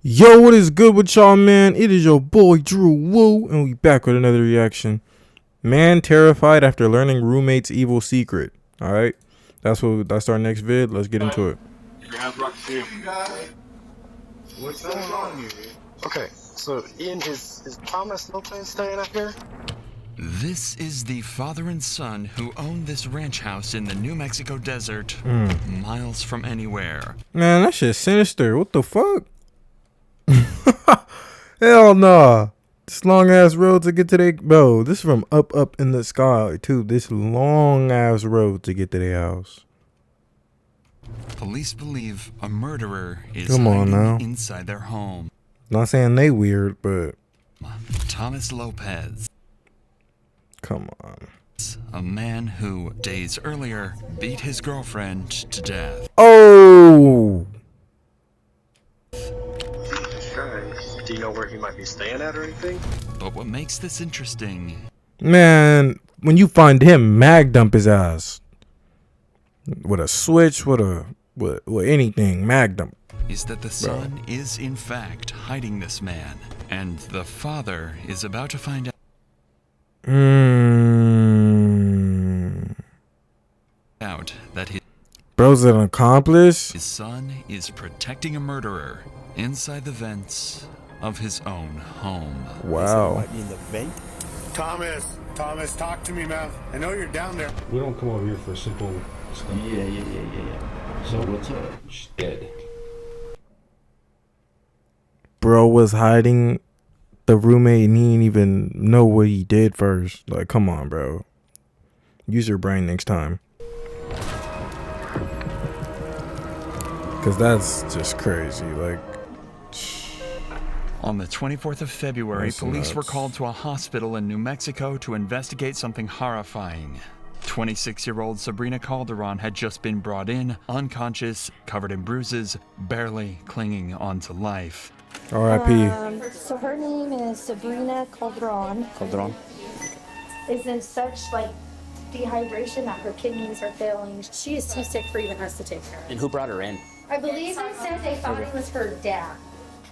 Yo, what is good with y'all, man? It is your boy Drew Woo, and we back with another reaction. Man terrified after learning roommate's evil secret. All right, that's our next vid. Let's get into it. What's going on here? Okay, so Ian, is Thomas Lopez staying up here? This is the father and son who own this ranch house in the New Mexico desert, miles from anywhere. Man, that shit's sinister. What the fuck? Hell nah. This long ass road to get to their bro. This is from up in the sky too. This long ass road to get to their house. Police believe a murderer is Come on hiding now. inside their home. Not saying they weird, but Thomas Lopez, come on. a man who days earlier beat his girlfriend to death. Oh. Do you know where he might be staying at or anything? But what makes this interesting Man, when you find him, mag dump his ass. With a switch, with anything, mag dump. is that the son is in fact hiding this man, and the father is about to find out that Bro's an accomplice? his son is protecting a murderer inside the vents of his own home. Wow. In the vent? Thomas, talk to me, man. I know you're down there. We don't come over here for simple stuff. Yeah. So what's up? She's dead. Bro was hiding the roommate and he didn't even know what he did first. Like, come on, bro. Use your brain next time. Because that's just crazy. Like, On the 24th of February, That's police were nuts. called to a hospital in New Mexico to investigate something horrifying. 26-year-old Sabrina Calderon had just been brought in, unconscious, covered in bruises, barely clinging on to life. R.I.P. So her name is Sabrina Calderon. Calderon? Is in such dehydration that her kidneys are failing. She is too sick for even us to take her. And who brought her in? I believe they said they thought it was her dad.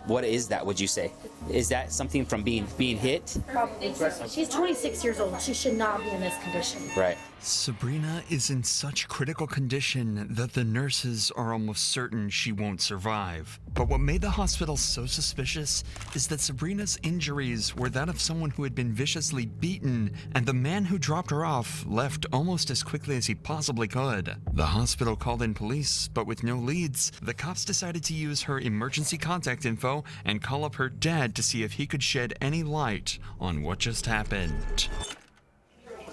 What is that, would you say? Is that something from being hit? Probably. She's 26 years old. She should not be in this condition. Right. Sabrina is in such critical condition that the nurses are almost certain she won't survive. But what made the hospital so suspicious is that Sabrina's injuries were that of someone who had been viciously beaten, and the man who dropped her off left almost as quickly as he possibly could. The hospital called in police, but with no leads, the cops decided to use her emergency contact info and call up her dad to see if he could shed any light on what just happened.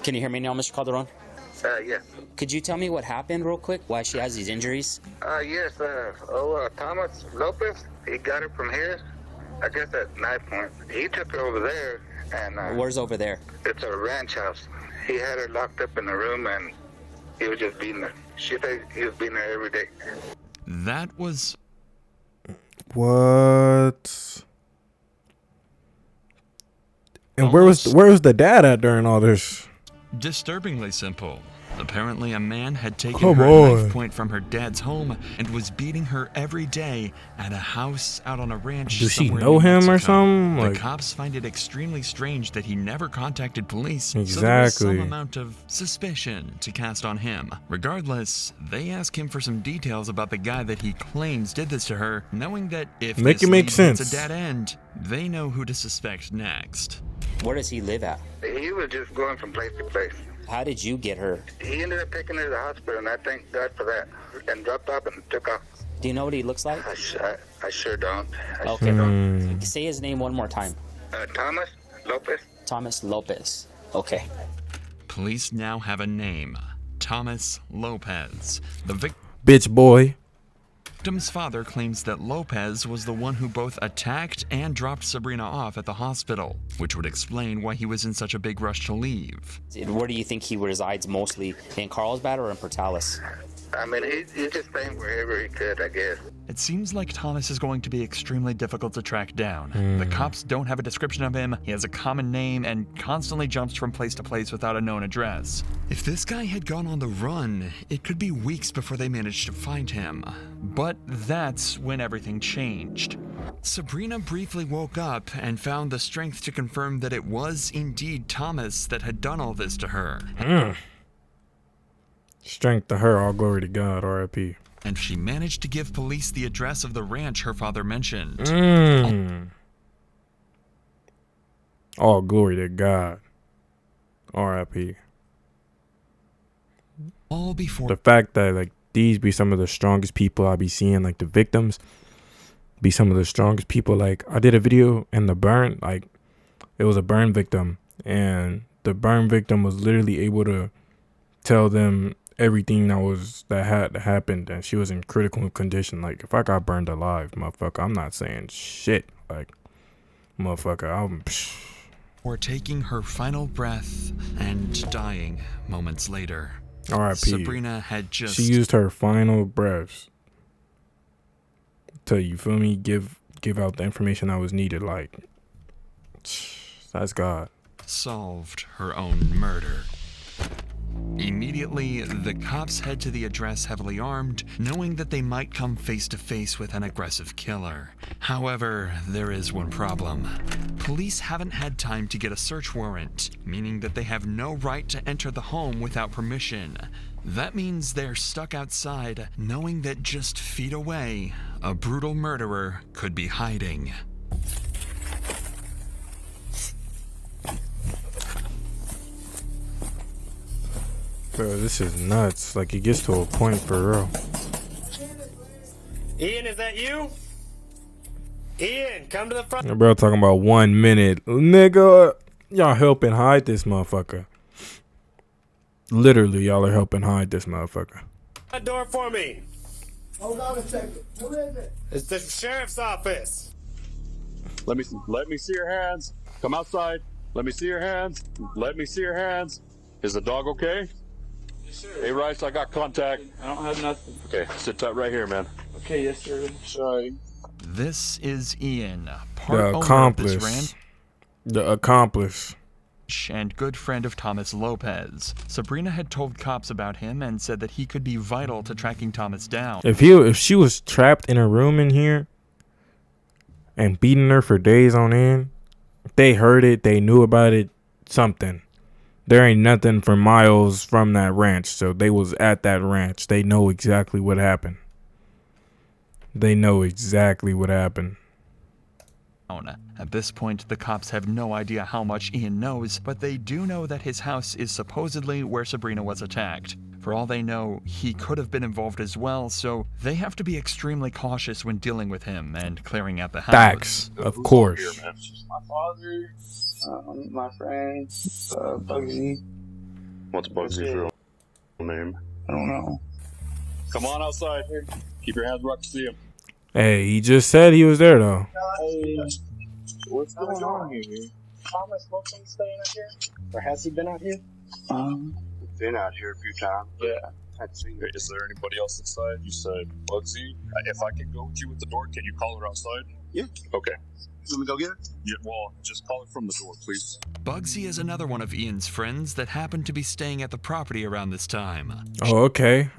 Can you hear me now, Mr. Calderon? Yes. Could you tell me what happened real quick? Why she has these injuries? Yes, Thomas Lopez, he got it from here. I guess at knife point. He took her over there, and Where's over there? it's a ranch house. He had her locked up in the room, and he was just beating her. She said he was beating her every day. That was What? And where was the dad at during all this? disturbingly simple. Apparently, a man had taken Come her on. knife point from her dad's home and was beating her every day at a house out on a ranch. Does she somewhere in know New him or Mexico. something? The Like- cops find it extremely strange that he never contacted police. So there was Exactly. some amount of suspicion to cast on him. Regardless, they ask him for some details about the guy that he claims did this to her, knowing that if Make this it make lead hits sense. a dead end, they know who to suspect next. Where does he live at? He was just going from place to place. How did you get her? He ended up taking her to the hospital, and I thank God for that. And dropped off and took off. Do you know what he looks like? I sure don't. Okay. Say his name one more time. Thomas Lopez. Thomas Lopez. Okay. Police now have a name: Thomas Lopez. The Bitch boy. victim's father claims that Lopez was the one who both attacked and dropped Sabrina off at the hospital, which would explain why he was in such a big rush to leave. Where do you think he resides mostly? In Carlsbad or in Portales? I mean, he's just staying wherever he could, I guess. It seems like Thomas is going to be extremely difficult to track down. The cops don't have a description of him, he has a common name, and constantly jumps from place to place without a known address. If this guy had gone on the run, it could be weeks before they managed to find him. But that's when everything changed. Sabrina briefly woke up and found the strength to confirm that it was indeed Thomas that had done all this to her. Strength to her, all glory to God, R.I.P. And she managed to give police the address of the ranch her father mentioned. All glory to God, R.I.P. All before The fact that like these be some of the strongest people I be seeing, like the victims be some of the strongest people. Like I did a video and the burn, like it was a burn victim, and the burn victim was literally able to tell them everything that had happened, and she was in critical condition. Like if I got burned alive, motherfucker, I'm not saying shit. Like motherfucker, I'm or taking her final breath and dying moments later. R.I.P. Sabrina had just She used her final breaths to, you feel me, give out the information that was needed. Like that's God. solved her own murder. Immediately, the cops head to the address heavily armed, knowing that they might come face to face with an aggressive killer. However, there is one problem. Police haven't had time to get a search warrant, meaning that they have no right to enter the home without permission. That means they're stuck outside, knowing that just feet away, a brutal murderer could be hiding. Bro, this is nuts. Like it gets to a point for real. Ian, is that you? Ian, come to the front. Bro, talking about 1 minute. Nigga, y'all helping hide this motherfucker. Literally, y'all are helping hide this motherfucker. That door for me. Hold on a second. Who is it? It's the sheriff's office. Let me see your hands. Come outside. Let me see your hands. Let me see your hands. Is the dog okay? Yes, sir. Hey, Rice, I got contact. I don't have nothing. Okay, sit tight right here, man. Okay, yes, sir. Sorry. This is Ian, The part owner of this accomplice. ranch The accomplice. and good friend of Thomas Lopez. Sabrina had told cops about him and said that he could be vital to tracking Thomas down. If she was trapped in a room in here and beating her for days on end, they heard it, they knew about it, something. There ain't nothing for miles from that ranch, so they was at that ranch. They know exactly what happened. They know exactly what happened. At this point, the cops have no idea how much Ian knows, but they do know that his house is supposedly where Sabrina was attacked. For all they know, he could have been involved as well, so they have to be extremely cautious when dealing with him and clearing out the house. Facts, of course. My father, my friend, Bugsy. What's Bugsy's real name? I don't know. Come on outside. Keep your hands where I can see him. Hey, he just said he was there though. Hey, what's going on here? Thomas Wilson staying out here? Or has he been out here? Been out here a few times. Yeah. I'd seen it. Is there anybody else inside? You said Bugsy. If I can go with you at the door, can you call her outside? Yeah. Okay. You want me to go get her? Yeah, well, just call her from the door, please. Bugsy is another one of Ian's friends that happened to be staying at the property around this time. Oh, okay.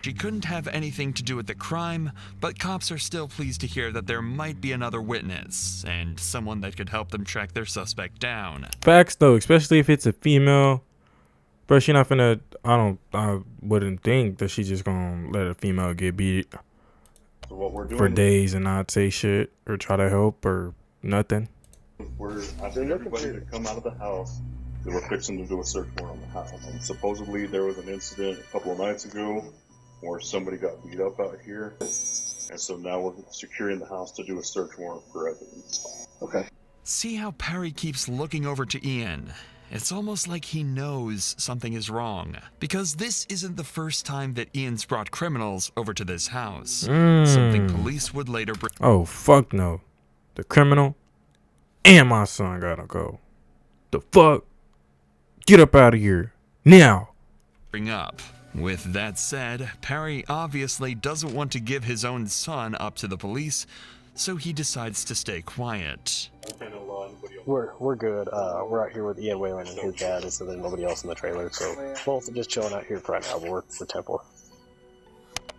She couldn't have anything to do with the crime, but cops are still pleased to hear that there might be another witness, and someone that could help them track their suspect down. Facts though, especially if it's a female. Bro, she not finna. I wouldn't think that she's just gonna let a female get beat So what we're doing for days and not say shit or try to help or nothing. We're asking everybody to come out of the house because we're fixing to do a search warrant on the house. And supposedly there was an incident a couple of nights ago where somebody got beat up out here. And so now we're securing the house to do a search warrant for evidence. Okay. See how Perry keeps looking over to Ian? It's almost like he knows something is wrong, because this isn't the first time that Ian's brought criminals over to this house. Something police would later Oh, fuck no. The criminal and my son gotta go. The fuck? Get up out of here. Now. bring up. With that said, Perry obviously doesn't want to give his own son up to the police, so he decides to stay quiet. We're good. We're out here with Ian Whalen and his dad, and so there's nobody else in the trailer. So both are just chilling out here for right now. But we're Temple.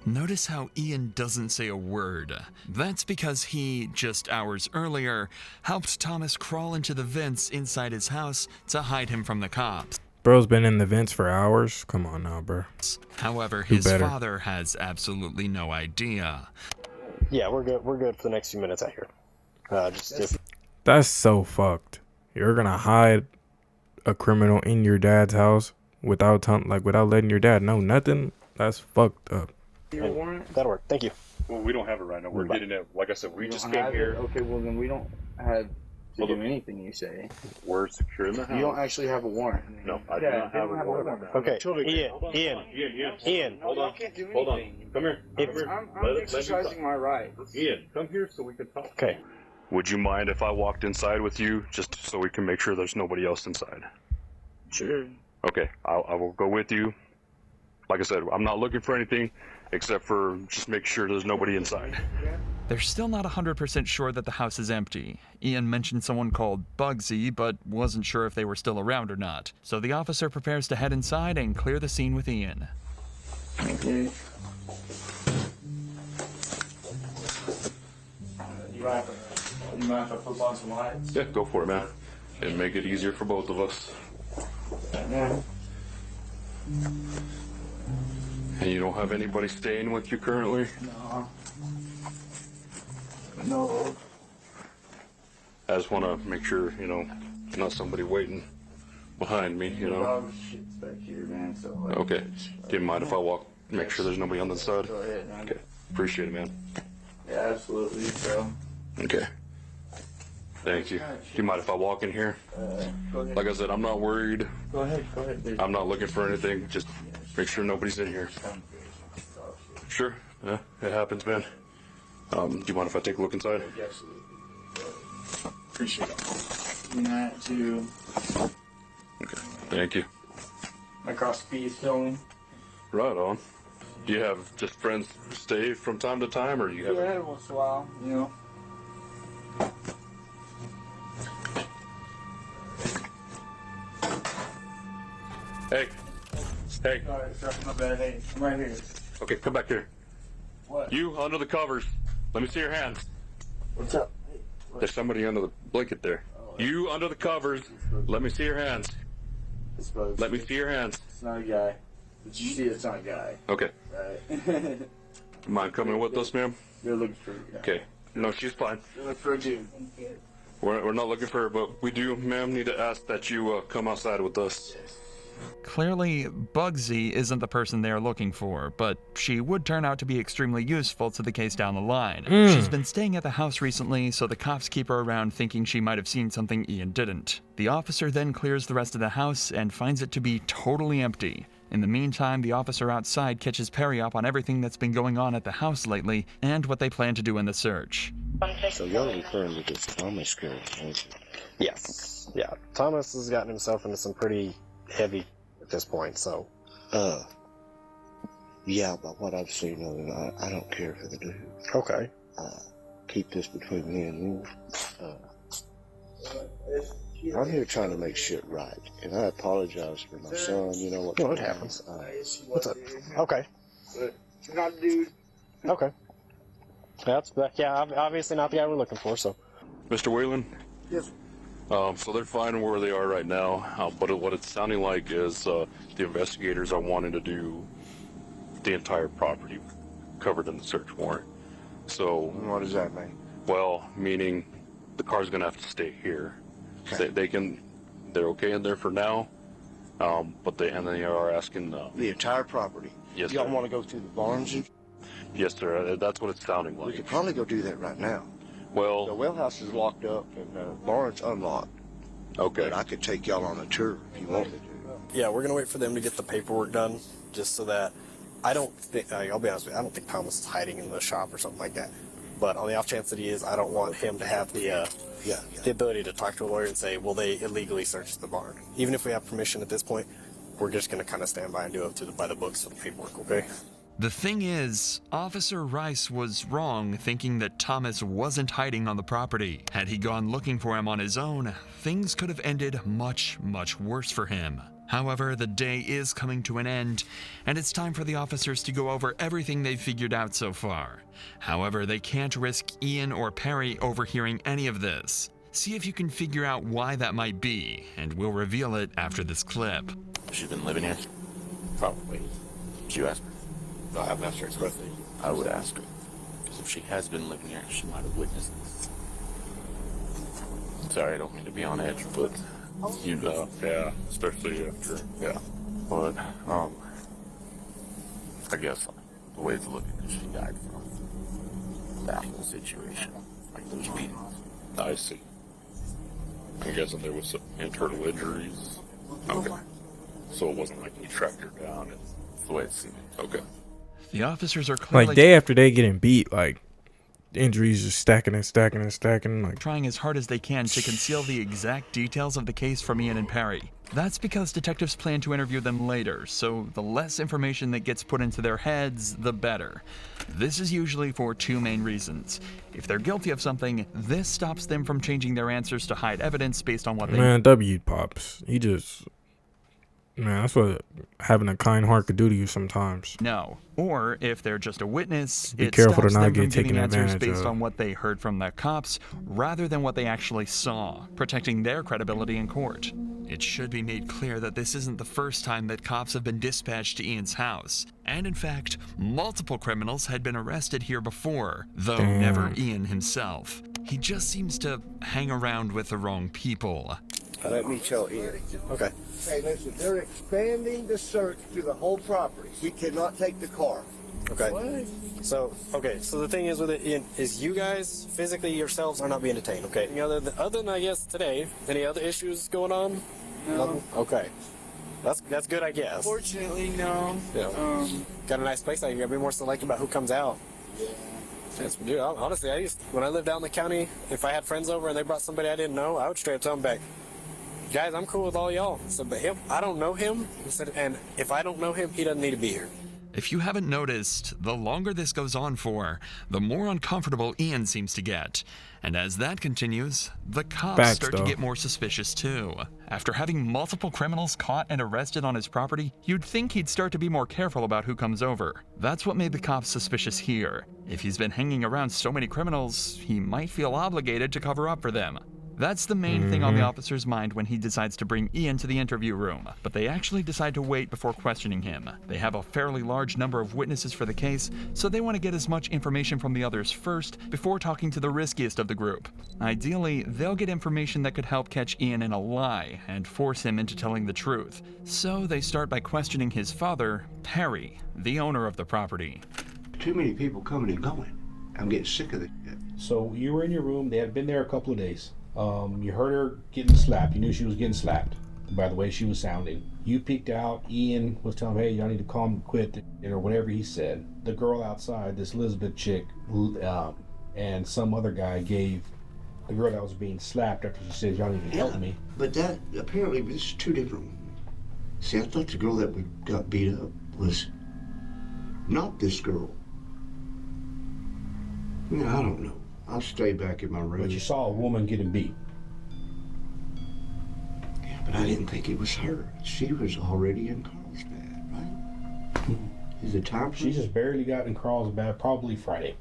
Notice how Ian doesn't say a word. That's because he, just hours earlier, helped Thomas crawl into the vents inside his house to hide him from the cops. Bro's been in the vents for hours. Come on now, bro. However, Do his better. father has absolutely no idea. Yeah, we're good. We're good for the next few minutes out here. Just That's so fucked. You're gonna hide a criminal in your dad's house without letting your dad know nothing. That's fucked up. Your warrant? that'll work. Thank you. Well, we don't have it right now. We're getting it. Like I said, we just came Have it? here. Okay, well then we don't have to Hold do on. anything you say. We're securing the house. You don't actually have a warrant. No, I do not have a warrant. Okay, Ian. Hold on. Hold on. Come here. I'm exercising my right. Ian, come here so we can talk. Okay. Would you mind if I walked inside with you, just so we can make sure there's nobody else inside? Sure. Okay, I will go with you. Like I said, I'm not looking for anything except for just make sure there's nobody inside. They're still not 100% sure that the house is empty. Ian mentioned someone called Bugsy, but wasn't sure if they were still around or not. So the officer prepares to head inside and clear the scene with Ian. Okay. You mind if I flip on some lights? Yeah, go for it, man. It'd make it easier for both of us. Yeah. And you don't have anybody staying with you currently? No. I just want to make sure, not somebody waiting behind me, Shit's back here, man. So. Okay. Do you mind if I walk, make sure there's nobody on the side? Go ahead, man. Okay. Appreciate it, man. Yeah, absolutely, bro. Okay. Thank you. Do you mind if I walk in here? Go ahead. Like I said, I'm not worried. Go ahead. Dude. I'm not looking for anything. Just make sure nobody's in here. Sure. Yeah, it happens, man. Do you mind if I take a look inside? Absolutely. Appreciate it. Not to Okay. Thank you. across the beef filming. Right on. Do you have just friends stay from time to time, or do you have? Yeah, every once in a while, you know. Hey. Hey. Sorry, my bad. Hey, I'm right here. Okay, come back here. What? You under the covers. Let me see your hands. What's up? There's somebody under the blanket there. You under the covers. Let me see your hands. Let me see your hands. It's not a guy. Did you see it's not a guy? Okay. Right. Mind coming with us, ma'am? You're looking for a guy. Okay. No, she's fine. You're looking for a dude. We're not looking for her, but we do, ma'am, need to ask that you come outside with us. Clearly, Bugsy isn't the person they're looking for, but she would turn out to be extremely useful to the case down the line. She's been staying at the house recently, so the cops keep her around thinking she might have seen something Ian didn't. The officer then clears the rest of the house and finds it to be totally empty. In the meantime, the officer outside catches Perry up on everything that's been going on at the house lately and what they plan to do in the search. So you're referring to this Thomas girl, aren't you? Yes. Yeah. Thomas has gotten himself into some pretty heavy at this point, so. Yeah, but what I've seen of him, I don't care for the dude. Okay. Keep this between me and you. I'm here trying to make shit right, and I apologize for my son, you know what? No, it happens. What's up? Okay. You're not a dude. Okay. Obviously not the guy we're looking for, so. Mr. Whalen? Yes. So they're fine where they are right now, but what it's sounding like is the investigators are wanting to do the entire property covered in the search warrant. So What does that mean? well, meaning the car's gonna have to stay here. Okay. They're okay in there for now, but they are asking. The entire property? Yes, Y'all sir. want to go through the barns? Yes, sir. That's what it's sounding We like. could probably go do that right now. The Well, well house is locked up and the barn's unlocked. okay. But I could take y'all on a tour if you wanted to. Yeah, we're gonna wait for them to get the paperwork done, just so that I don't think. I'll be honest with you. I don't think Thomas is hiding in the shop or something like that. But on the off chance that he is, I don't want him to have the ability to talk to a lawyer and say, "Well, they illegally searched the barn." Even if we have permission at this point, we're just going to kind of stand by and do it by the books for the paperwork, okay? The thing is, Officer Rice was wrong thinking that Thomas wasn't hiding on the property. Had he gone looking for him on his own, things could have ended much, much worse for him. However, the day is coming to an end, and it's time for the officers to go over everything they've figured out so far. However, they can't risk Ian or Perry overhearing any of this. See if you can figure out why that might be, and we'll reveal it after this clip. She's been living here? Probably. Did you ask her? I haven't asked her expressly. I would ask her. Because if she has been living here, she might have witnessed this. Sorry, I don't mean to be on edge, but you know. Yeah, especially after. Yeah. But, I guess the way it's looking, she died from that whole situation. Like those beatings. I see. I'm guessing there was some internal injuries. Okay. So it wasn't like he tracked her down and. That's the way it seemed. Okay. The officers are clearly Like day after day getting beat, like injuries just stacking and stacking and stacking. Like trying as hard as they can to conceal the exact details of the case from Ian and Perry. That's because detectives plan to interview them later, so the less information that gets put into their heads, the better. This is usually for two main reasons. If they're guilty of something, this stops them from changing their answers to hide evidence based on what they... Man, W Pops. He just... Man, that's what having a kind heart could do to you sometimes. No. Or if they're just a witness, Be it careful to stops not them get from giving taken answers advantage based of. on what they heard from the cops rather than what they actually saw, protecting their credibility in court. It should be made clear that this isn't the first time that cops have been dispatched to Ian's house. And in fact, multiple criminals had been arrested here before, though Damn. never Ian himself. He just seems to hang around with the wrong people. Let me tell Ian. Okay. Hey, listen, they're expanding the search to the whole property. We cannot take the car. Okay. So the thing is with it, Ian, is you guys physically yourselves are not being detained, okay? Any other than I guess today, any other issues going on? No. Okay. That's good, I guess. Fortunately, no. Yeah. Got a nice place out here. I'd be more selective about who comes out. Yes, dude, honestly, when I lived out in the county, if I had friends over and they brought somebody I didn't know, I would straight up tell them back, guys, I'm cool with all y'all. So, but him, I don't know him. And if I don't know him, he doesn't need to be here. If you haven't noticed, the longer this goes on for, the more uncomfortable Ian seems to get. And as that continues, the cops start to get more suspicious too. After having multiple criminals caught and arrested on his property, you'd think he'd start to be more careful about who comes over. That's what made the cops suspicious here. If he's been hanging around so many criminals, he might feel obligated to cover up for them. That's the main thing on the officer's mind when he decides to bring Ian to the interview room, but they actually decide to wait before questioning him. They have a fairly large number of witnesses for the case, so they want to get as much information from the others first before talking to the riskiest of the group. Ideally, they'll get information that could help catch Ian in a lie and force him into telling the truth. So they start by questioning his father, Perry, the owner of the property. Too many people coming and going. I'm getting sick of it. So you were in your room, they had been there a couple of days. You heard her getting slapped. You knew she was getting slapped by the way she was sounding. You peeked out. Ian was telling him, hey, y'all need to calm, quit, or whatever he said. The girl outside, this Elizabeth chick, and some other guy gave the girl that was being slapped after she said, y'all need to help me. But that, apparently, this is two different. See, I thought the girl that got beat up was not this girl. Yeah, I don't know. I'll stay back in my room. But you saw a woman getting beat. Yeah, but I didn't think it was her. She was already in Carlsbad, right? Is it time for She just barely got in Carlsbad, probably Friday.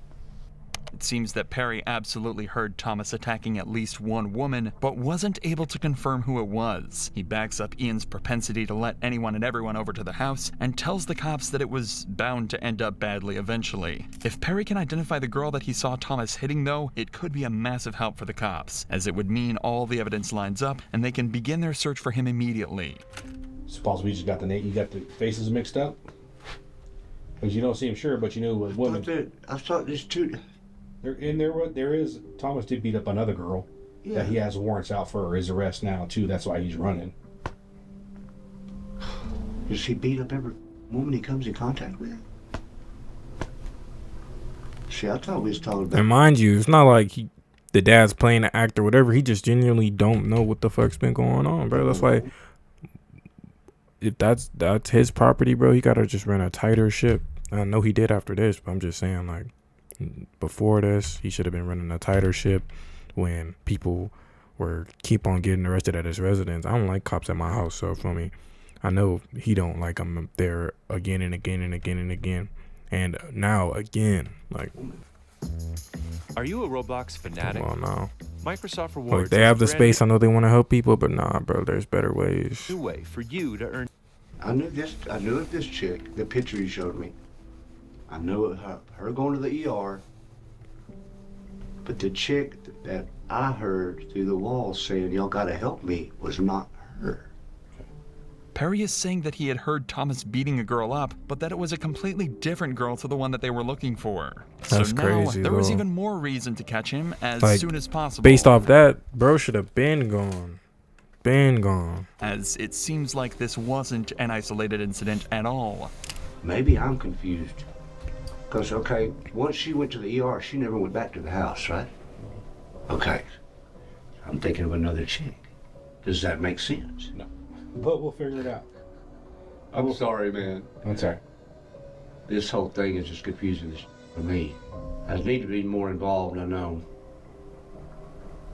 It seems that Perry absolutely heard Thomas attacking at least one woman, but wasn't able to confirm who it was. He backs up Ian's propensity to let anyone and everyone over to the house and tells the cops that it was bound to end up badly eventually. If Perry can identify the girl that he saw Thomas hitting though, it could be a massive help for the cops, as it would mean all the evidence lines up and they can begin their search for him immediately. Suppose we just got you got the faces mixed up? Because you don't seem sure, but you knew it was a woman. I thought there's two... There is Thomas did beat up another girl that he has warrants out for his arrest now too. That's why he's running. Does he beat up every woman he comes in contact with? See, I thought we was talking about. And mind you, it's not like the dad's playing an act or whatever. He just genuinely don't know what the fuck's been going on, bro. That's why if that's his property, bro, he gotta just run a tighter ship. I know he did after this, but I'm just saying, like, before this, he should have been running a tighter ship when people keep on getting arrested at his residence. I don't like cops at my house, so for me, I know he don't like them there again and again and again and again. And now again, like. Are you a Roblox fanatic? Come on now. Microsoft Rewards. Like, they have the space. I know they want to help people, but nah, bro. There's better ways. New way for you to earn. I knew this chick, the picture you showed me. I knew her going to the ER. But the chick that I heard through the wall saying, y'all gotta help me, was not her. Perry is saying that he had heard Thomas beating a girl up, but that it was a completely different girl to the one that they were looking for. That's so now crazy, there was though. even more reason to catch him as Like, soon as possible. Based off that, bro should have been gone. Been gone. As it seems like this wasn't an isolated incident at all. Maybe I'm confused. Because, okay, once she went to the ER, she never went back to the house, right? Okay. I'm thinking of another chick. Does that make sense? No. But we'll figure it out. I'm sorry, man. I'm sorry. This whole thing is just confusing for me. I need to be more involved, I know,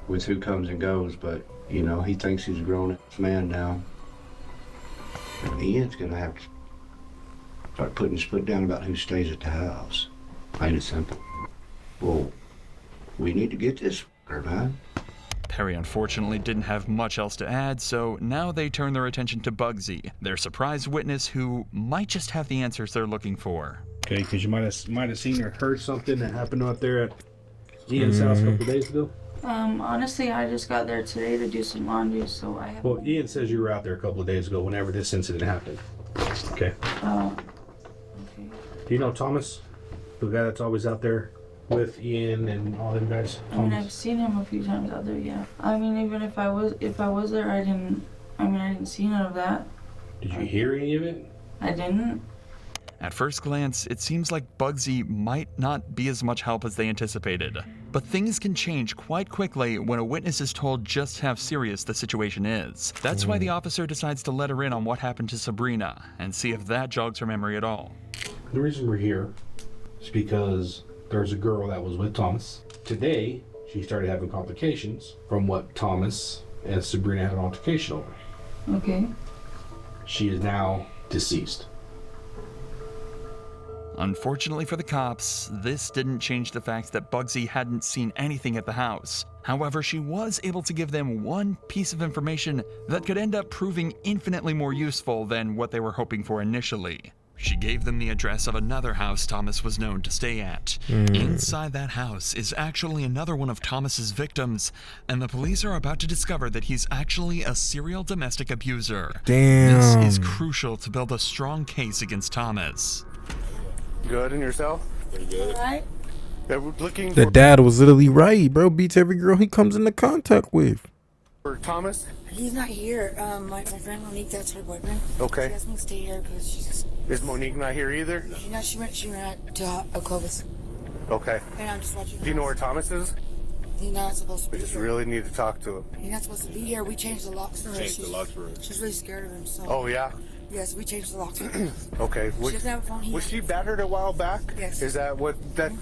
with who comes and goes, but, you know, he thinks he's a grown-ass man now. Ian's gonna have to start putting his foot down about who stays at the house. Plain and simple. Well, we need to get this man. Perry unfortunately didn't have much else to add, so now they turn their attention to Bugsy, their surprise witness who might just have the answers they're looking for. Okay, because you might have seen or heard something that happened out there at Ian's house a couple of days ago. Honestly, I just got there today to do some laundry, so I have. Well, Ian says you were out there a couple of days ago whenever this incident happened. Okay. Okay. Do you know Thomas? The guy that's always out there with Ian and all them guys? I mean, I've seen him a few times out there, yeah. I mean, even if I was there, I didn't see none of that. Did you hear any of it? I didn't. At first glance, it seems like Bugsy might not be as much help as they anticipated. But things can change quite quickly when a witness is told just how serious the situation is. That's why the officer decides to let her in on what happened to Sabrina and see if that jogs her memory at all. The reason we're here is because there's a girl that was with Thomas. Today, she started having complications from what Thomas and Sabrina had an altercation over. Okay. She is now deceased. Unfortunately for the cops, this didn't change the fact that Bugsy hadn't seen anything at the house. However, she was able to give them one piece of information that could end up proving infinitely more useful than what they were hoping for initially. She gave them the address of another house Thomas was known to stay at. Inside that house is actually another one of Thomas's victims, and the police are about to discover that he's actually a serial domestic abuser. Damn. This is crucial to build a strong case against Thomas. Good, and yourself? Pretty good. Right? Yeah, we're looking The dad was literally right, bro. Beats every girl he comes into contact with. for Thomas. He's not here. My friend Monique, that's her boyfriend. Okay. She asked me to stay here because she's. Is Monique not here either? She went to Clovis. Okay. And I'm just watching. Do you know where Thomas is? He's not supposed to be We just here. really need to talk to him. He's not supposed to be here. We changed the locks for her. Changed the locks for her. She's really scared of him. So. Oh, yeah? Yes, we changed the locks for her. Okay. She doesn't have a phone here. Was she battered a while back? Yes. Is that what that?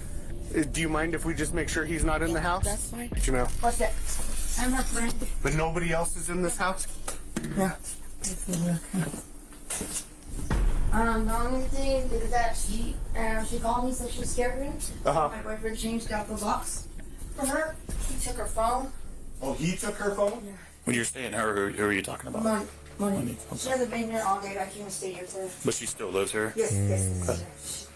Do you mind if we just make sure he's not in the house? That's fine. You know. What's that? I'm not friend. But nobody else is in this house? Yeah. The only thing is that she called me, so she's scared of him. Uh-huh. My boyfriend changed out the locks for her. He took her phone. Oh, he took her phone? Yeah. When you're saying her, who are you talking about? Money. She hasn't been here all day. I came to stay here for her. But she still lives here? Yes.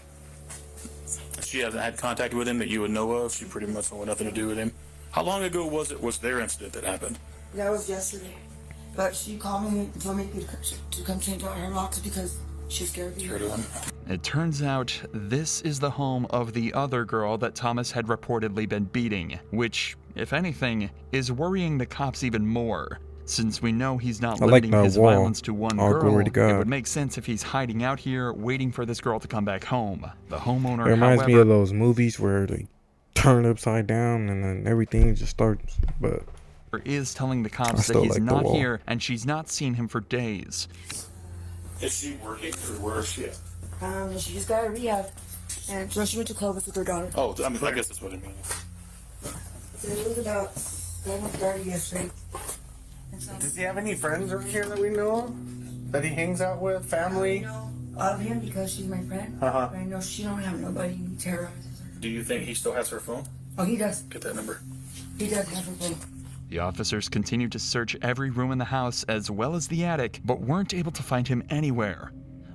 She hasn't had contact with him that you would know of? She pretty much wanted nothing to do with him? How long ago was their incident that happened? That was yesterday. But she called me and told me to come change out her locks because she's scared of you. It turns out this is the home of the other girl that Thomas had reportedly been beating, which, if anything, is worrying the cops even more. Since we know he's not I like limiting that his wall. violence to one All girl, glory to God. it would make sense if he's hiding out here waiting for this girl to come back home. The homeowner, It reminds however, me of those movies where they turn upside down and then everything just starts. But is telling the I cops that still he's like the not wall. here and she's not seen him for days. Is she working or where is she at? She just got a rehab, and so she went to Clovis with her daughter. Oh, I mean, I guess that's what I mean. It was about 7:30 yesterday. Does he have any friends over here that we know of? That he hangs out with? Family? I know of him because she's my friend. Uh-huh. But I know she don't have nobody who terrorizes her. Do you think he still has her phone? Oh, he does. Get that number. He does have her phone. The officers continued to search every room in the house as well as the attic, but weren't able to find him anywhere.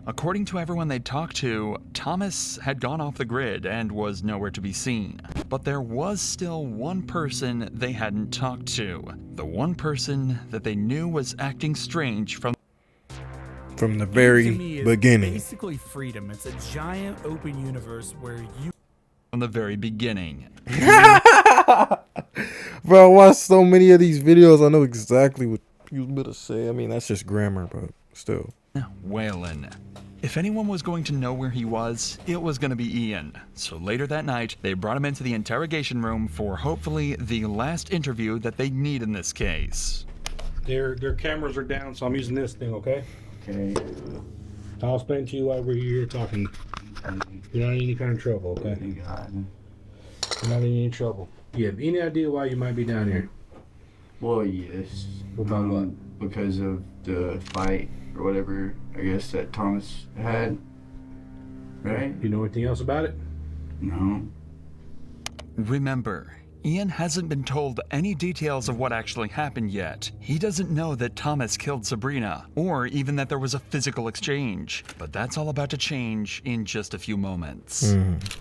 According to everyone they talked to, Thomas had gone off the grid and was nowhere to be seen. But there was still one person they hadn't talked to. The one person that they knew was acting strange from the very To me, it's beginning. basically freedom. It's a giant open universe where you. From the very beginning. Bro, I watched so many of these videos. I know exactly what you was to say. I mean, that's just grammar, but still. Waylon. If anyone was going to know where he was, it was going to be Ian. So later that night, they brought him into the interrogation room for hopefully the last interview that they'd need in this case. Their cameras are down, so I'm using this thing, okay? Okay. I'll explain to you why we're here talking. You're not in any kind of trouble, okay? You're not in any trouble. You have any idea why you might be down here? Well, yes. About what? Because of the fight or whatever, I guess, that Thomas had. Right? You know anything else about it? No. Remember, Ian hasn't been told any details of what actually happened yet. He doesn't know that Thomas killed Sabrina, or even that there was a physical exchange. But that's all about to change in just a few moments.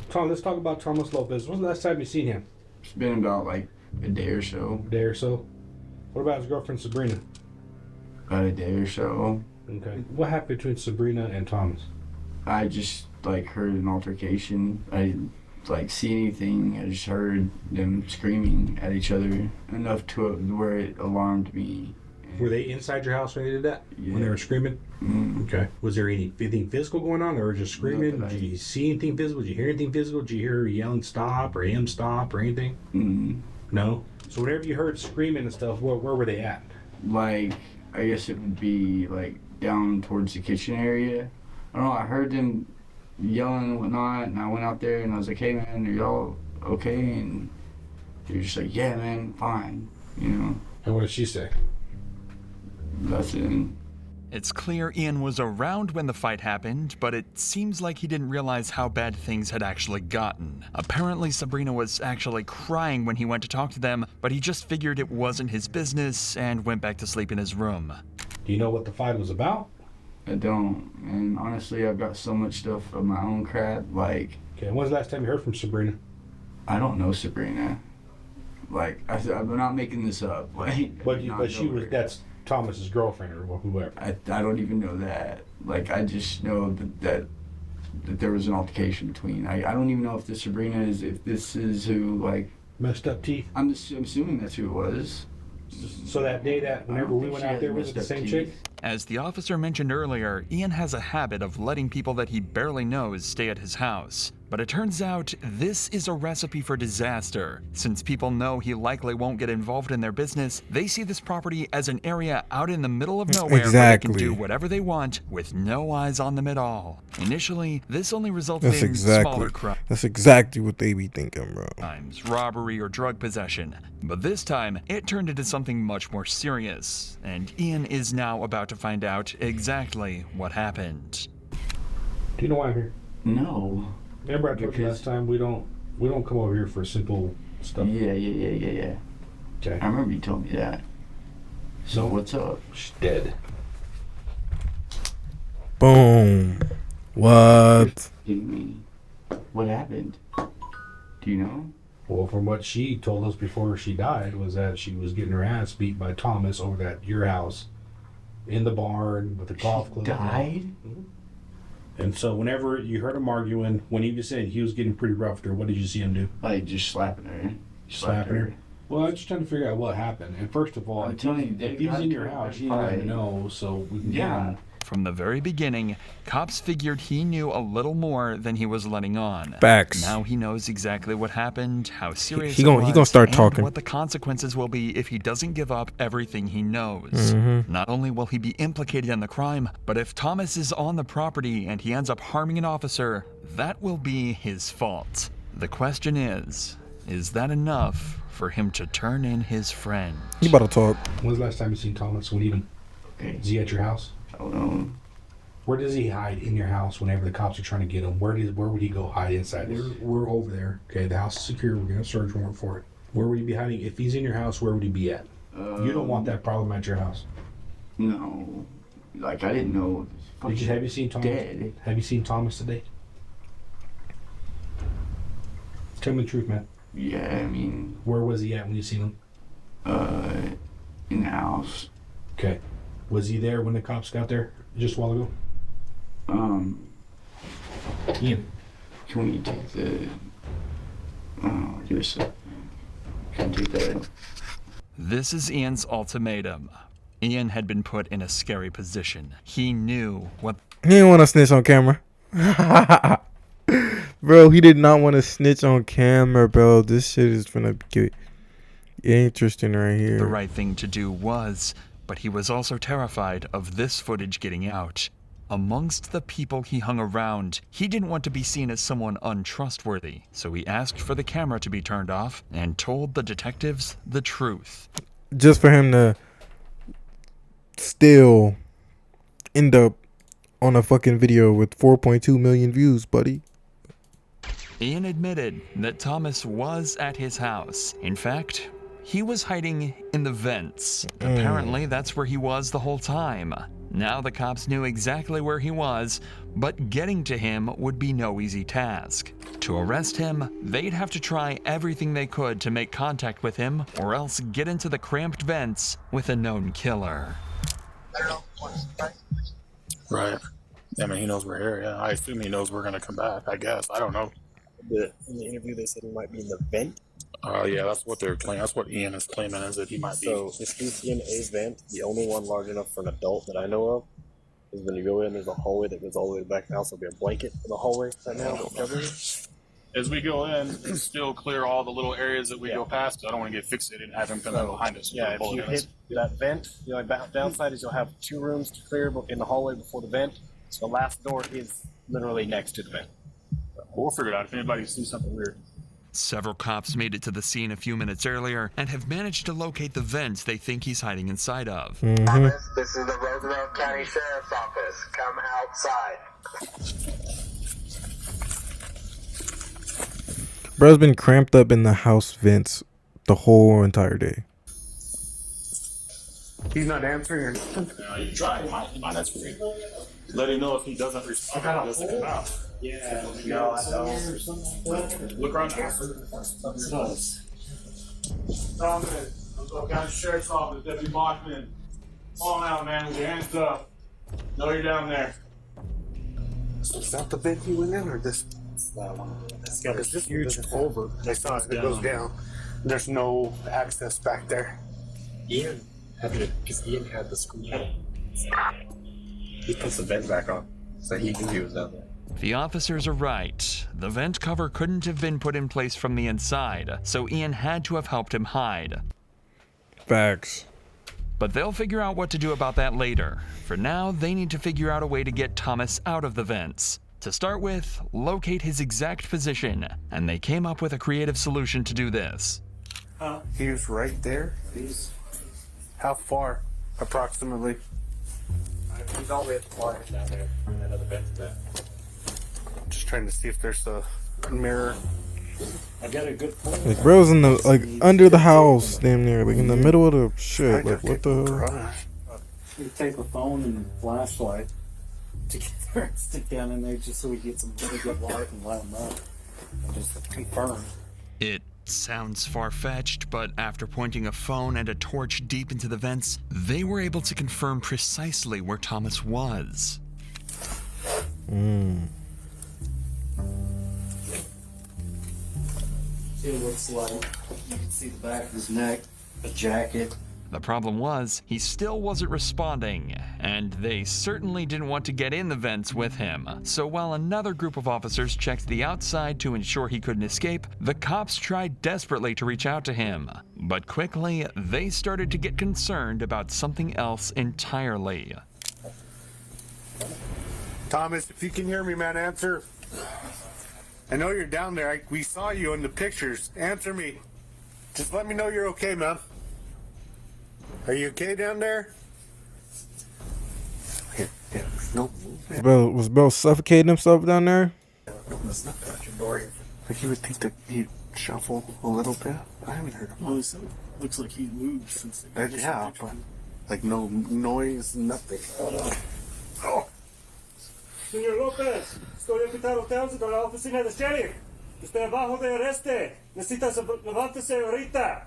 Tom, let's talk about Thomas Lopez. When's the last time you seen him? It's been about like a day or so. A day or so? What about his girlfriend Sabrina? About a day or so. Okay. What happened between Sabrina and Thomas? I just like heard an altercation. I didn't like see anything. I just heard them screaming at each other enough to where it alarmed me. Were they inside your house when they did that? Yeah. When they were screaming? Mm. Okay. Was there anything physical going on, or just screaming? Did you see anything physical? Did you hear anything physical? Did you hear her yelling stop or him stop or anything? No? So whenever you heard screaming and stuff, where were they at? Like, I guess it would be like down towards the kitchen area. I don't know, I heard them yelling and whatnot, and I went out there and I was like, hey man, are y'all okay? And they were just like, yeah man, fine, you know. And what did she say? Nothing. It's clear Ian was around when the fight happened, but it seems like he didn't realize how bad things had actually gotten. Apparently Sabrina was actually crying when he went to talk to them, but he just figured it wasn't his business and went back to sleep in his room. Do you know what the fight was about? I don't, and honestly I've got so much stuff of my own crap, like... Okay, and when's the last time you heard from Sabrina? I don't know Sabrina. Like, I'm not making this up. Like, But she was, that's Thomas's girlfriend or whoever. I don't even know that. Like, I just know that there was an altercation between. I don't even know if this Sabrina is, if this is who, like... Messed up teeth? I'm assuming that's who it was. So that day that whenever we went out there, was it the same chick? As the officer mentioned earlier, Ian has a habit of letting people that he barely knows stay at his house. But it turns out this is a recipe for disaster. Since people know he likely won't get involved in their business, they see this property as an area out in the middle of nowhere where they can do whatever they want with no eyes on them at all. Initially, this only resulted in smaller crimes. That's exactly what they be thinking, bro. Robbery or drug possession. But this time, it turned into something much more serious. And Ian is now about to find out exactly what happened. Do you know why I'm here? No. Remember I told you last time we don't come over here for simple stuff. Yeah. Okay. I remember you told me that. So what's up? She's dead. Boom. What? What happened? Do you know? Well, from what she told us before she died was that she was getting her ass beat by Thomas over at your house in the barn with the golf club. Died? And so whenever you heard him arguing, when he was saying he was getting pretty rough with her, what did you see him do? Like just slapping her. Slapping her? Well, I'm just trying to figure out what happened. And first of all, I'm telling you, if he was in your house, you didn't even know, so we can get him. From the very beginning, cops figured he knew a little more than he was letting on. Facts. Now he knows exactly what happened, how serious He it gonna was, start and talking. what the consequences will be if he doesn't give up everything he knows. Mm-hmm. Not only will he be implicated in the crime, but if Thomas is on the property and he ends up harming an officer, that will be his fault. The question is that enough for him to turn in his friend? You about to talk. When's the last time you seen Thomas? What even? Okay. Is he at your house? I don't know. Where does he hide in your house whenever the cops are trying to get him? Where would he go hide inside? We're over there. Okay, the house is secure. We're gonna search warrant for it. Where would he be hiding? If he's in your house, where would he be at? You don't want that problem at your house. No. Like, I didn't know. Have you seen Thomas? Dead. Have you seen Thomas today? Tell me the truth, man. Yeah, I mean. Where was he at when you seen him? In the house. Okay. Was he there when the cops got there just a while ago? Ian. Can we take the... give us a... Can we take that? This is Ian's ultimatum. Ian had been put in a scary position. He knew what... He didn't want to snitch on camera. Bro, he did not want to snitch on camera, bro. This shit is gonna get interesting right here. the right thing to do was, but he was also terrified of this footage getting out. Amongst the people he hung around, he didn't want to be seen as someone untrustworthy, so he asked for the camera to be turned off and told the detectives the truth. Just for him to still end up on a fucking video with 4.2 million views, buddy. Ian admitted that Thomas was at his house. In fact, he was hiding in the vents. Apparently, that's where he was the whole time. Now the cops knew exactly where he was, but getting to him would be no easy task. To arrest him, they'd have to try everything they could to make contact with him, or else get into the cramped vents with a known killer. Right. I mean, he knows we're here. Yeah, I assume he knows we're gonna come back. I guess. I don't know. In the interview, they said he might be in the vent. Yeah, that's what they're claiming. That's what Ian is claiming, is that he might be. So if he's in a vent, the only one large enough for an adult that I know of is when you go in, there's a hallway that goes all the way to the back of the house. There'll be a blanket in the hallway right now that covers it. As we go in, still clear all the little areas that we go past. I don't want to get fixated and have him come in behind us. Yeah, if you hit that vent, the only downside is you'll have 2 rooms to clear in the hallway before the vent. So the last door is literally next to the vent. We'll figure it out if anybody sees something weird. Several cops made it to the scene a few minutes earlier and have managed to locate the vents they think he's hiding inside of. Thomas, this is the Roosevelt County Sheriff's Office. Come outside. Bro's been cramped up in the house vents the whole entire day. He's not answering. You try. He might answer me. Let him know if he doesn't respond. He doesn't come out. Yeah. No, I don't. Look around the house. Thomas, I'm County Sheriff's Office, Deputy Bachman. Come on out, man, with your hands up. Know you're down there. Is that the vent he went in, or this? That one. It's got this huge culvert. I saw it. It goes down. There's no access back there. Ian had the screen. He puts the vent back on, so he knew he was down there. The officers are right. The vent cover couldn't have been put in place from the inside, so Ian had to have helped him hide. Facts. But they'll figure out what to do about that later. For now, they need to figure out a way to get Thomas out of the vents. To start with, locate his exact position, and they came up with a creative solution to do this. He was right there. How far, approximately? He's all the way at the far end down there. That other vent's there. Just trying to see if there's a mirror. I got a good point. Like, bro's in the under the house, damn near, like in the middle of the shit. Like, what the hell? You take a phone and flashlight together and stick down in there just so we get some really good light and light them up and just confirm. It sounds far-fetched, but after pointing a phone and a torch deep into the vents, they were able to confirm precisely where Thomas was. It looks like you can see the back of his neck, a jacket, The problem was, he still wasn't responding, and they certainly didn't want to get in the vents with him. So while another group of officers checked the outside to ensure he couldn't escape, the cops tried desperately to reach out to him. But quickly, they started to get concerned about something else entirely. Thomas, if you can hear me, man, answer. I know you're down there. We saw you in the pictures. Answer me. Just let me know you're okay, man. Are you okay down there? No. Was Bill suffocating himself down there? Let's not touch your door. Like you would think that he'd shuffle a little bit. I haven't heard him. Well, it looks like he moved since. Yeah, but like no noise, nothing. Oh. Señor López, estoy invitado a la oficina de sheriff. Está abajo de arreste. Necesitas levántese ahorita.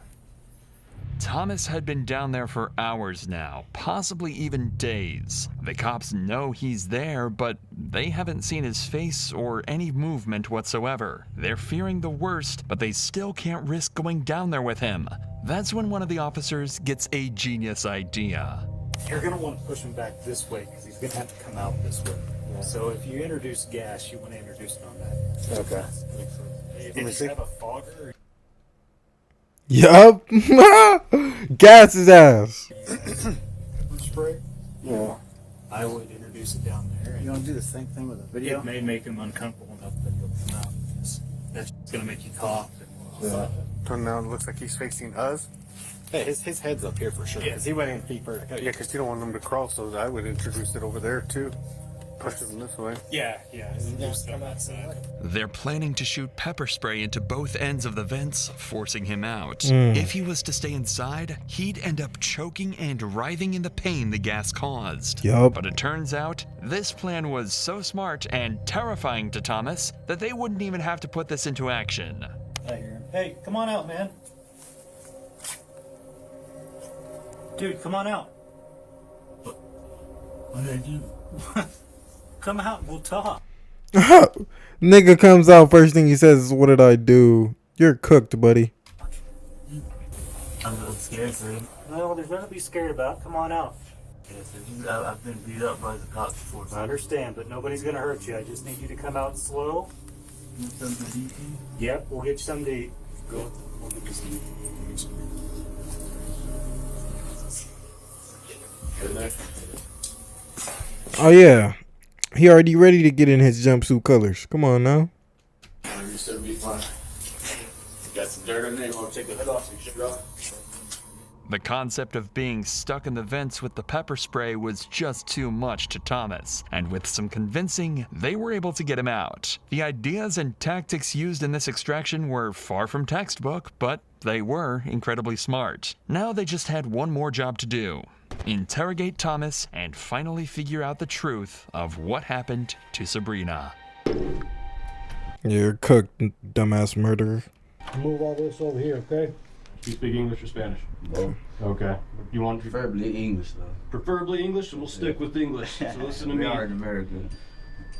Thomas had been down there for hours now, possibly even days. The cops know he's there, but they haven't seen his face or any movement whatsoever. They're fearing the worst, but they still can't risk going down there with him. That's when one of the officers gets a genius idea. You're going to want to push him back this way because he's going to have to come out this way. Yeah. So if you introduce gas, you want to introduce it on that. Okay. If you have a fogger... Yup. Gas his ass. Spray? Yeah. I would introduce it down there. You want to do the same thing with a video? It may make him uncomfortable enough that he'll come out. That's going to make you cough. Yeah. So now it looks like he's facing us. Hey, his head's up here for sure. Yeah. Because he went in feet first. Yeah, because you don't want him to cross, so I would introduce it over there too. Push him this way. Yeah. Introduce it on that side. They're planning to shoot pepper spray into both ends of the vents, forcing him out. Mm. If he was to stay inside, he'd end up choking and writhing in the pain the gas caused. Yup. But it turns out, this plan was so smart and terrifying to Thomas that they wouldn't even have to put this into action. I hear him. Hey, come on out, man. Dude, come on out. What did I do? Come out and we'll talk. Nigga comes out, first thing he says is, "What did I do?" You're cooked, buddy. I'm a little scared, sir. Well, there's nothing to be scared about. Come on out. I've been beat up by the cops before. I understand, but nobody's gonna hurt you. I just need you to come out slow. Something to eat? Yep, we'll get you something to eat. Go. We'll get you some to eat. Oh yeah, he already ready to get in his jumpsuit colors. Come on now. You said be fine. Got some dirt in there. You want to take the hood off so you should go? The concept of being stuck in the vents with the pepper spray was just too much to Thomas, and with some convincing, they were able to get him out. The ideas and tactics used in this extraction were far from textbook, but they were incredibly smart. Now they just had one more job to do: interrogate Thomas and finally figure out the truth of what happened to Sabrina. You're cooked, dumbass murderer. Move all this over here, okay? You speak English or Spanish? Both. Okay. You want preferably English though. Preferably English, and we'll stick with English. So listen to me. We are in America.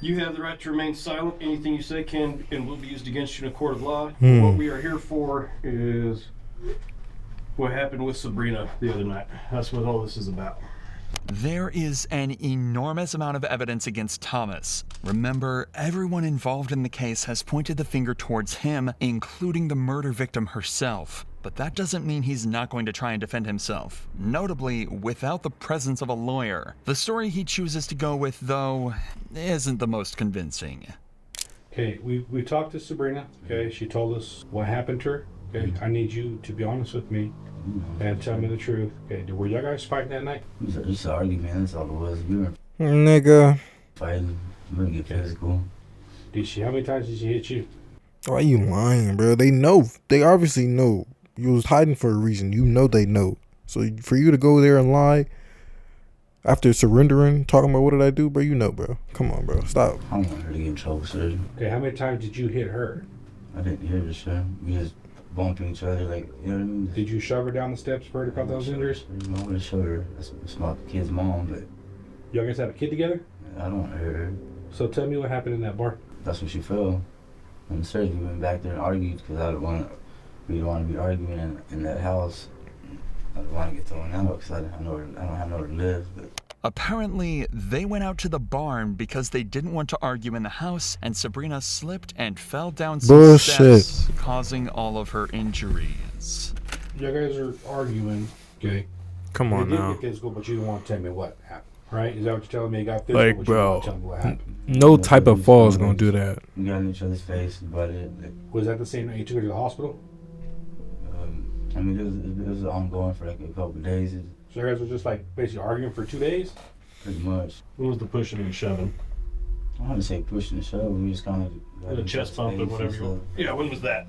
You have the right to remain silent. Anything you say can and will be used against you in a court of law. Hmm. What we are here for is what happened with Sabrina the other night. That's what all this is about. There is an enormous amount of evidence against Thomas. Remember, everyone involved in the case has pointed the finger towards him, including the murder victim herself. But that doesn't mean he's not going to try and defend himself. Notably, without the presence of a lawyer. The story he chooses to go with, though, isn't the most convincing. Okay, we talked to Sabrina. Okay, she told us what happened to her. Okay, I need you to be honest with me and tell me the truth. Okay, were y'all guys fighting that night? Just an argument, that's all it was. We were Nigga. fighting. We were get physical. How many times did she hit you? Why you lying, bro? They know. They obviously know. You was hiding for a reason. You know they know. So for you to go there and lie after surrendering, talking about what did I do, bro? You know, bro. Come on, bro. Stop. I don't want her to get in trouble, sir. Okay, how many times did you hit her? I didn't hit her, sir. We just bumping each other, like, you know what I mean? Did you shove her down the steps for her to cause those injuries? I want to show her. It's my kid's mom, but Y'all guys have a kid together? I don't want to hurt her. So tell me what happened in that bar. That's when she fell. And sir, we went back there and argued because we don't want to be arguing in that house. I don't want to get thrown out because I don't have nowhere to live. But Apparently, they went out to the barn because they didn't want to argue in the house, and Sabrina slipped and fell down some Bullshit. steps, causing all of her injuries. You guys are arguing, okay? Come on you did now. get physical, but you don't want to tell me what happened, right? Is that what you're telling me? You got physical, Like, but you don't want bro, to tell me what happened. no type of fall is gonna do that. we got in each other's face, but Was that the same night you took her to the hospital? I mean, it was ongoing for like a couple of days. So you guys were just like basically arguing for 2 days? Pretty much. What was the pushing and shoving? I want to say pushing and shove. We just kind of The chest bump and whatever you want. Yeah, when was that?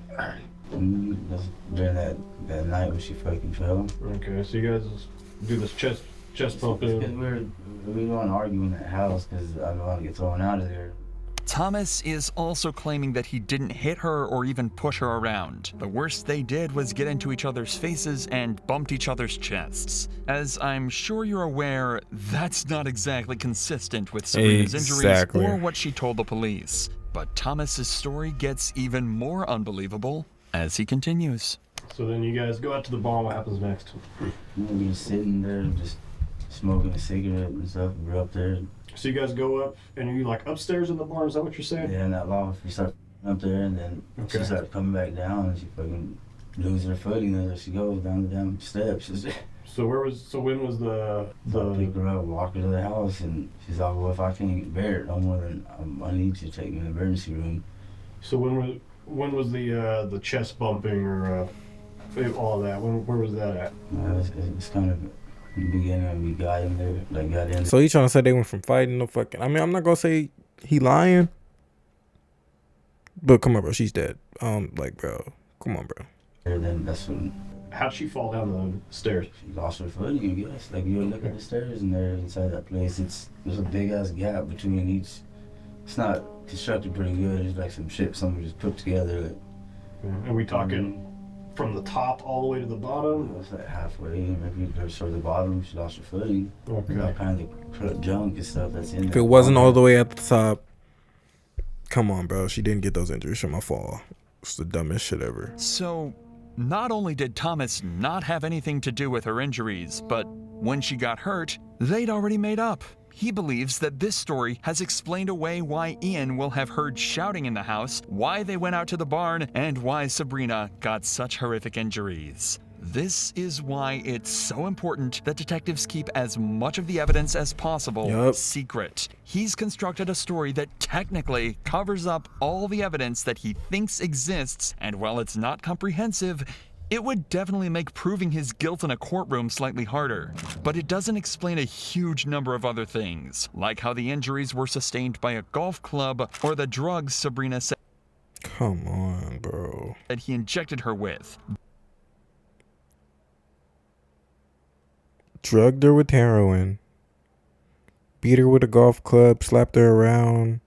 That's during that night when she fucking fell. Okay, so you guys do this chest Because bumping. we don't want to argue in that house because I don't want to get thrown out of there. Thomas is also claiming that he didn't hit her or even push her around. The worst they did was get into each other's faces and bumped each other's chests. As I'm sure you're aware, that's not exactly consistent with Sabrina's injuries or what she told the police. But Thomas's story gets even more unbelievable as he continues. So then you guys go out to the barn. What happens next? We just sitting there, just smoking a cigarette and stuff. We're up there. So you guys go up, and are you like upstairs in the barn? Is that what you're saying? Yeah, not long. We start up there, and then she started coming back down, and she fucking losing her footing, and there she goes down the damn steps. So when was the I pick her up, walk her to the house, and she's like, "Well, if I can't bear it no more, then I need you to take me to the emergency room." So when was the chest bumping or all of that? Where was that at? It's kind of in the beginning when we got in there, like got in. So you trying to say they went from fighting to fucking? I mean, I'm not gonna say he lying, but come on, bro, she's dead. Like, bro, come on, bro. And then that's when. How'd she fall down the stairs? She lost her footing, I guess. Like you look at the stairs and there inside that place, there's a big ass gap between each. It's not constructed pretty good. It's like some shit someone just put together. Like, Are we talking from the top all the way to the bottom? It's like halfway, maybe towards the bottom. She lost her footing. Okay. All kind of junk and stuff that's in there. If it wasn't all the way at the top, come on, bro. She didn't get those injuries from a fall. It's the dumbest shit ever. So, not only did Thomas not have anything to do with her injuries, but when she got hurt, they'd already made up. He believes that this story has explained away why Ian will have heard shouting in the house, why they went out to the barn, and why Sabrina got such horrific injuries. This is why it's so important that detectives keep as much of the evidence as possible secret. He's constructed a story that technically covers up all the evidence that he thinks exists, and while it's not comprehensive, it would definitely make proving his guilt in a courtroom slightly harder. But it doesn't explain a huge number of other things, like how the injuries were sustained by a golf club or the drugs Sabrina said Come on, bro. that he injected her with. Drugged her with heroin. Beat her with a golf club. Slapped her around.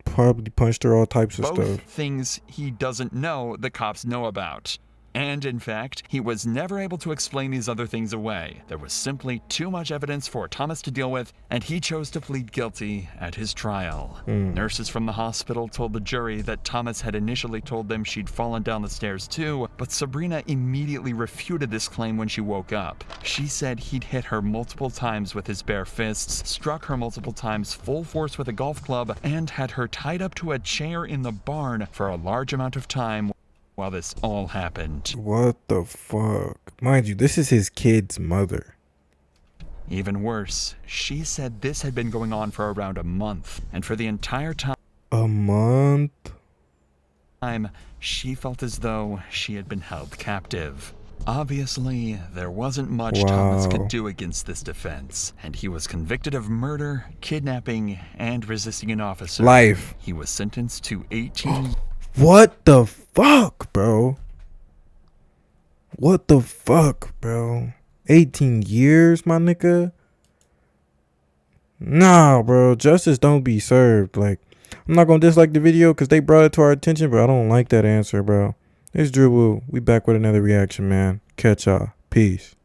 Probably punched her all types of Both stuff. things he doesn't know the cops know about. And in fact, he was never able to explain these other things away. There was simply too much evidence for Thomas to deal with, and he chose to plead guilty at his trial. Nurses from the hospital told the jury that Thomas had initially told them she'd fallen down the stairs too, but Sabrina immediately refuted this claim when she woke up. She said he'd hit her multiple times with his bare fists, struck her multiple times full force with a golf club, and had her tied up to a chair in the barn for a large amount of time while this all happened. What the fuck? Mind you, this is his kid's mother. Even worse, she said this had been going on for around a month, and for the entire time, A month? she felt as though she had been held captive. Obviously, there wasn't much Wow. Thomas could do against this defense, and he was convicted of murder, kidnapping, and resisting an officer. Life. He was sentenced to 18 What the fuck, bro? What the fuck, bro? 18 years, my nigga? Nah, bro. Justice don't be served. Like, I'm not gonna dislike the video because they brought it to our attention, but I don't like that answer, bro. It's Drew Woo. We back with another reaction, man. Catch y'all. Peace.